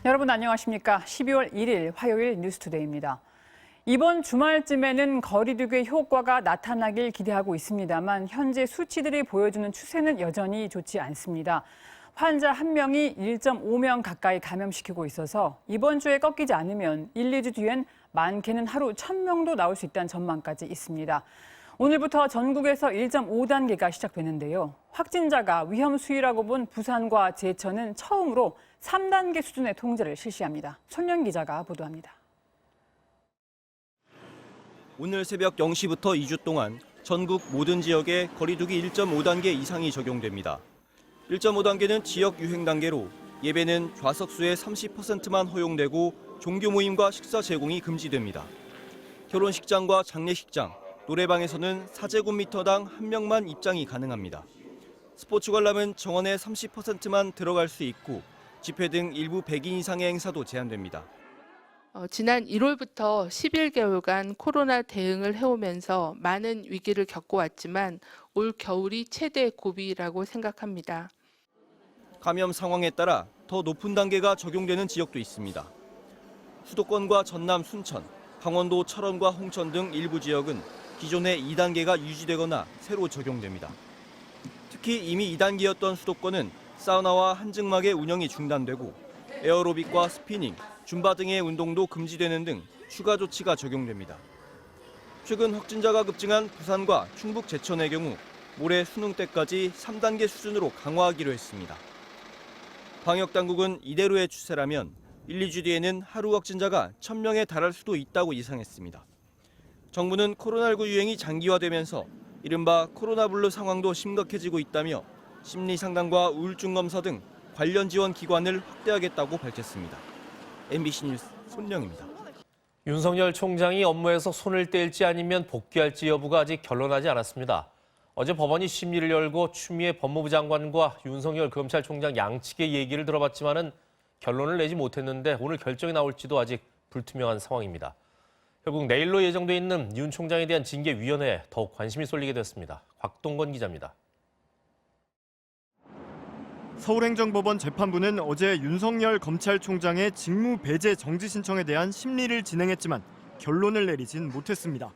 여러분 안녕하십니까? 12월 1일 화요일 뉴스투데이입니다. 이번 주말쯤에는 거리두기의 효과가 나타나길 기대하고 있습니다만 현재 수치들이 보여주는 추세는 여전히 좋지 않습니다. 환자 1명이 1.5명 가까이 감염시키고 있어서 이번 주에 꺾이지 않으면 1, 2주 뒤엔 많게는 하루 1,000명도 나올 수 있다는 전망까지 있습니다. 오늘부터 전국에서 1.5단계가 시작되는데요. 확진자가 위험 수위라고 본 부산과 제천은 처음으로 3단계 수준의 통제를 실시합니다. 손영 기자가 보도합니다. 오늘 새벽 0시부터 2주 동안 전국 모든 지역에 거리두기 1.5단계 이상이 적용됩니다. 1.5단계는 지역 유행 단계로 예배는 좌석수의 30%만 허용되고 종교 모임과 식사 제공이 금지됩니다. 결혼식장과 장례식장, 노래방에서는 4제곱미터당 1명만 입장이 가능합니다. 스포츠 관람은 정원의 30%만 들어갈 수 있고 집회 등 일부 100인 이상의 행사도 제한됩니다. 지난 1월부터 11개월간 코로나 대응을 해오면서 많은 위기를 겪어왔지만 올 겨울이 최대 고비라고 생각합니다. 감염 상황에 따라 더 높은 단계가 적용되는 지역도 있습니다. 수도권과 전남 순천, 강원도 철원과 홍천 등 일부 지역은 기존의 2단계가 유지되거나 새로 적용됩니다. 특히 이미 2단계였던 수도권은 사우나와 한증막의 운영이 중단되고 에어로빅과 스피닝, 줌바 등의 운동도 금지되는 등 추가 조치가 적용됩니다. 최근 확진자가 급증한 부산과 충북 제천의 경우 모레 수능 때까지 3단계 수준으로 강화하기로 했습니다. 방역당국은 이대로의 추세라면 1, 2주 뒤에는 하루 확진자가 1,000명에 달할 수도 있다고 예상했습니다. 정부는 코로나19 유행이 장기화되면서 이른바 코로나블루 상황도 심각해지고 있다며 심리상담과 우울증 검사 등 관련 지원 기관을 확대하겠다고 밝혔습니다. MBC 뉴스 손영입니다. 윤석열 총장이 업무에서 손을 뗄지 아니면 복귀할지 여부가 아직 결론나지 않았습니다. 어제 법원이 심리를 열고 추미애 법무부 장관과 윤석열 검찰총장 양측의 얘기를 들어봤지만은 결론을 내지 못했는데 오늘 결정이 나올지도 아직 불투명한 상황입니다. 결국 내일로 예정돼 있는 윤 총장에 대한 징계위원회에 더욱 관심이 쏠리게 됐습니다. 곽동건 기자입니다. 서울행정법원 재판부는 어제 윤석열 검찰총장의 직무 배제 정지 신청에 대한 심리를 진행했지만 결론을 내리진 못했습니다.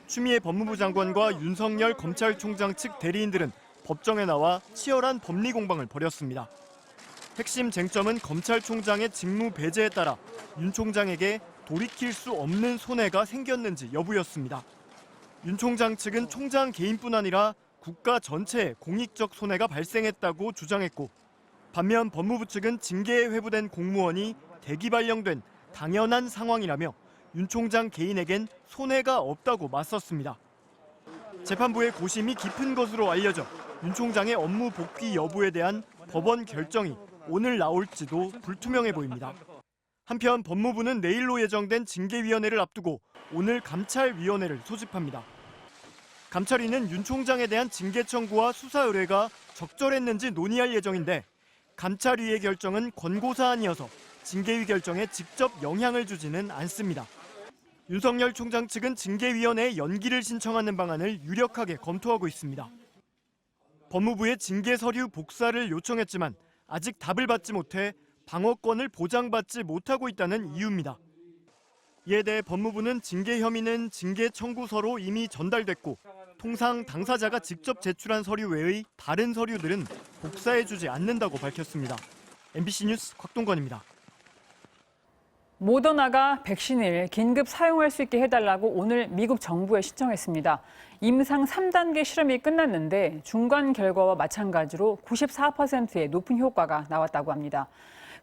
추미애 법무부 장관과 윤석열 검찰총장 측 대리인들은 법정에 나와 치열한 법리 공방을 벌였습니다. 핵심 쟁점은 검찰총장의 직무 배제에 따라 윤 총장에게 돌이킬 수 없는 손해가 생겼는지 여부였습니다. 윤 총장 측은 총장 개인뿐 아니라 국가 전체에 공익적 손해가 발생했다고 주장했고 반면 법무부 측은 징계에 회부된 공무원이 대기 발령된 당연한 상황이라며 윤 총장 개인에겐 손해가 없다고 맞섰습니다. 재판부의 고심이 깊은 것으로 알려져 윤 총장의 업무 복귀 여부에 대한 법원 결정이 오늘 나올지도 불투명해 보입니다. 한편 법무부는 내일로 예정된 징계위원회를 앞두고 오늘 감찰위원회를 소집합니다. 감찰위는 윤 총장에 대한 징계 청구와 수사 의뢰가 적절했는지 논의할 예정인데 감찰위의 결정은 권고사안이어서 징계위 결정에 직접 영향을 주지는 않습니다. 윤석열 총장 측은 징계위원회에 연기를 신청하는 방안을 유력하게 검토하고 있습니다. 법무부의 징계 서류 복사를 요청했지만 아직 답을 받지 못해 방어권을 보장받지 못하고 있다는 이유입니다. 이에 대해 법무부는 징계 혐의는 징계 청구서로 이미 전달됐고 통상 당사자가 직접 제출한 서류 외의 다른 서류들은 복사해주지 않는다고 밝혔습니다. MBC 뉴스 곽동건입니다. 모더나가 백신을 긴급 사용할 수 있게 해달라고 오늘 미국 정부에 신청했습니다. 임상 3단계 실험이 끝났는데 중간 결과와 마찬가지로 94%의 높은 효과가 나왔다고 합니다.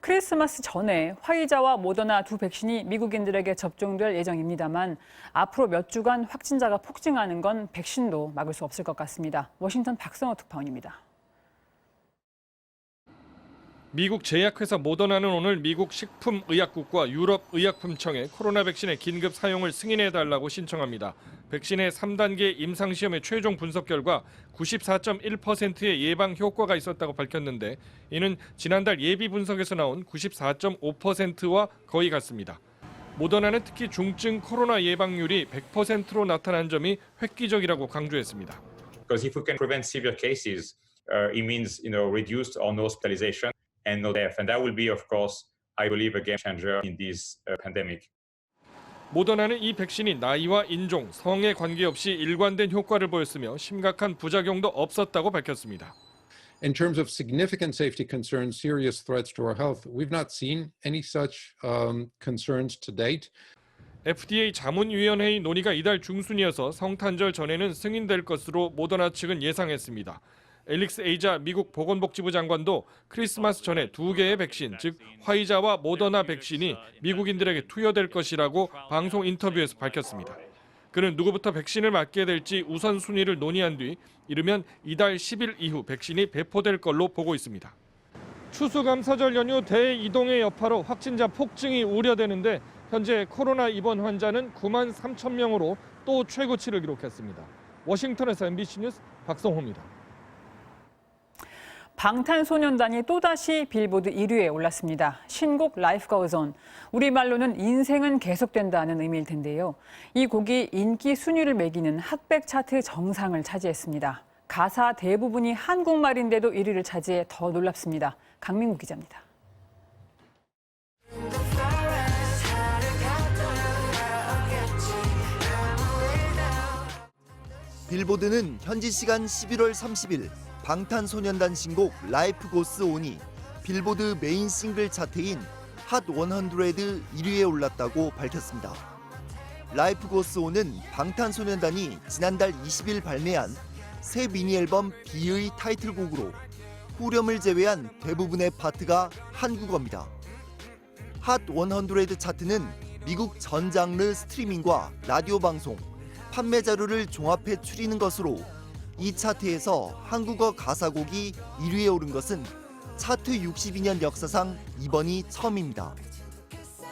크리스마스 전에 화이자와 모더나 두 백신이 미국인들에게 접종될 예정입니다만 앞으로 몇 주간 확진자가 폭증하는 건 백신도 막을 수 없을 것 같습니다. 워싱턴 박성호 특파원입니다. 미국 제약회사 모더나는 오늘 미국 식품의약국과 유럽의약품청에 코로나 백신의 긴급 사용을 승인해달라고 신청합니다. 백신의 3단계 임상시험의 최종 분석 결과 94.1%의 예방 효과가 있었다고 밝혔는데 이는 지난달 예비 분석에서 나온 94.5%와 거의 같습니다. 모더나는 특히 중증 코로나 예방률이 100%로 나타난 점이 획기적이라고 강조했습니다. Because if we can prevent severe cases, it means reduced or no hospitalization and no death, and that will be, of course, I believe, a game changer in this pandemic. 모더나는 이 백신이 나이와 인종, 성에 관계없이 일관된 효과를 보였으며 심각한 부작용도 없었다고 밝혔습니다. In terms of significant safety concerns, serious threats to our health, we've not seen any such concerns to date. FDA 자문위원회의 논의가 이달 중순이어서 성탄절 전에는 승인될 것으로 모더나 측은 예상했습니다. 앨릭스 에이자 미국 보건복지부 장관도 크리스마스 전에 2개의 백신, 즉 화이자와 모더나 백신이 미국인들에게 투여될 것이라고 방송 인터뷰에서 밝혔습니다. 그는 누구부터 백신을 맞게 될지 우선순위를 논의한 뒤 이르면 이달 10일 이후 백신이 배포될 걸로 보고 있습니다. 추수감사절 연휴 대이동의 여파로 확진자 폭증이 우려되는데 현재 코로나 입원 환자는 9만 3천 명으로 또 최고치를 기록했습니다. 워싱턴에서 MBC 뉴스 박성호입니다. 방탄소년단이 또다시 빌보드 1위에 올랐습니다. 신곡 Life Goes On, 우리말로는 인생은 계속된다는 의미일 텐데요. 이 곡이 인기 순위를 매기는 핫백 차트 정상을 차지했습니다. 가사 대부분이 한국말인데도 1위를 차지해 더 놀랍습니다. 강민구 기자입니다. 빌보드는 현지 시간 11월 30일 방탄소년단 신곡 라이프 고스 온이 빌보드 메인 싱글 차트인 핫 100 1위에 올랐다고 밝혔습니다. 라이프 고스 온은 방탄소년단이 지난달 20일 발매한 새 미니 앨범 B의 타이틀곡으로 후렴을 제외한 대부분의 파트가 한국어입니다. 핫 100 차트는 미국 전 장르 스트리밍과 라디오 방송, 판매 자료를 종합해 추리는 것으로 이 차트에서 한국어 가사곡이 1위에 오른 것은 차트 62년 역사상 이번이 처음입니다.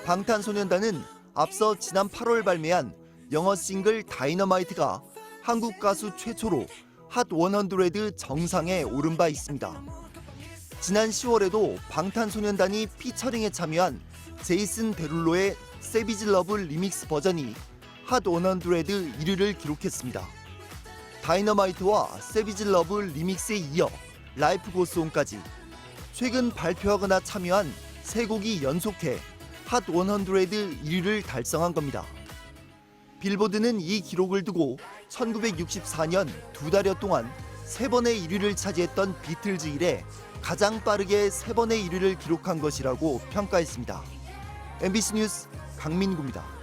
방탄소년단은 앞서 지난 8월 발매한 영어 싱글 다이너마이트가 한국 가수 최초로 핫 100 정상에 오른 바 있습니다. 지난 10월에도 방탄소년단이 피처링에 참여한 제이슨 데룰로의 세비지 러브 리믹스 버전이 핫 100 1위를 기록했습니다. 다이너마이트와 세비지 러브 리믹스에 이어 라이프 고스 온까지 최근 발표하거나 참여한 3곡이 연속해 핫 100 1위를 달성한 겁니다. 빌보드는 이 기록을 두고 1964년 2달여 동안 3번의 1위를 차지했던 비틀즈 이래 가장 빠르게 3번의 1위를 기록한 것이라고 평가했습니다. MBC 뉴스 강민구입니다.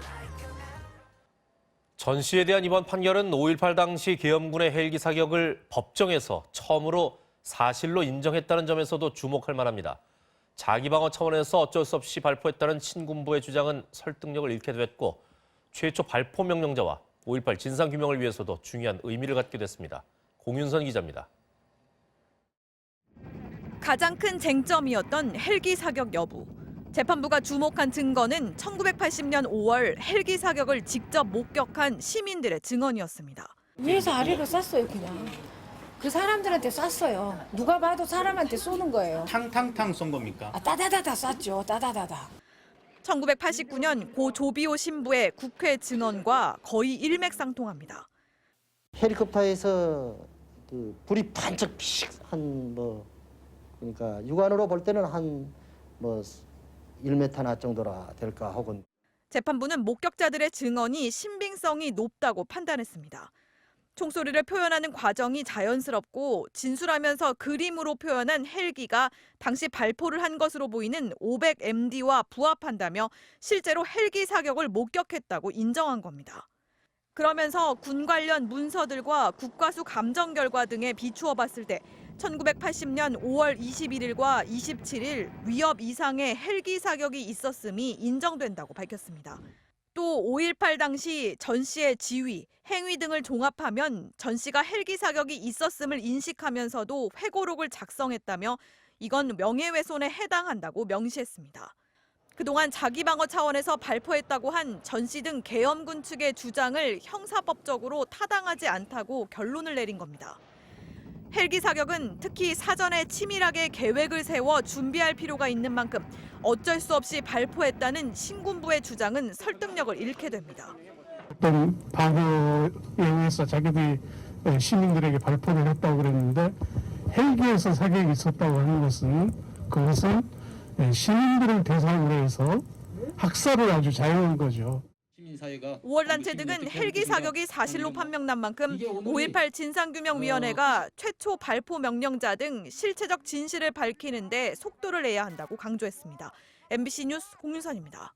전 씨에 대한 이번 판결은 5.18 당시 계엄군의 헬기 사격을 법정에서 처음으로 사실로 인정했다는 점에서도 주목할 만합니다. 자기방어 차원에서 어쩔 수 없이 발포했다는 친군부의 주장은 설득력을 잃게 됐고 최초 발포 명령자와 5.18 진상규명을 위해서도 중요한 의미를 갖게 됐습니다. 공윤선 기자입니다. 가장 큰 쟁점이었던 헬기 사격 여부. 재판부가 주목한 증거는 1980년 5월 헬기 사격을 직접 목격한 시민들의 증언이었습니다. 위에서 아래로 쐈어요, 그냥. 그 사람들한테 쐈어요. 누가 봐도 사람한테 쏘는 거예요. 탕탕탕 쏜 겁니까? 따다다다 쐈죠, 따다다다. 1989년 고 조비오 신부의 국회 증언과 거의 일맥상통합니다. 헬리콥터에서 그 불이 반짝 한 그러니까 육안으로 볼 때는 한 1m 정도라 될까 혹은. 재판부는 목격자들의 증언이 신빙성이 높다고 판단했습니다. 총소리를 표현하는 과정이 자연스럽고 진술하면서 그림으로 표현한 헬기가 당시 발포를 한 것으로 보이는 500MD와 부합한다며 실제로 헬기 사격을 목격했다고 인정한 겁니다. 그러면서 군 관련 문서들과 국과수 감정 결과 등에 비추어 봤을 때 1980년 5월 21일과 27일 위협 이상의 헬기 사격이 있었음이 인정된다고 밝혔습니다. 또 5.18 당시 전 씨의 지위, 행위 등을 종합하면 전 씨가 헬기 사격이 있었음을 인식하면서도 회고록을 작성했다며 이건 명예훼손에 해당한다고 명시했습니다. 그동안 자기방어 차원에서 발포했다고 한 전 씨 등 계엄군 측의 주장을 형사법적으로 타당하지 않다고 결론을 내린 겁니다. 헬기 사격은 특히 사전에 치밀하게 계획을 세워 준비할 필요가 있는 만큼 어쩔 수 없이 발포했다는 신군부의 주장은 설득력을 잃게 됩니다. 어떤 방어에 의해서 자기들이 시민들에게 발포를 했다고 그랬는데 헬기에서 사격이 있었다고 하는 것은 그것은 시민들을 대상으로 해서 학살을 아주 자행한 거죠. 5월단체 등은 헬기 사격이 사실로 판명난 만큼 5.18 진상규명위원회가 최초 발포 명령자 등 실체적 진실을 밝히는 데 속도를 내야 한다고 강조했습니다. MBC 뉴스 공윤선입니다.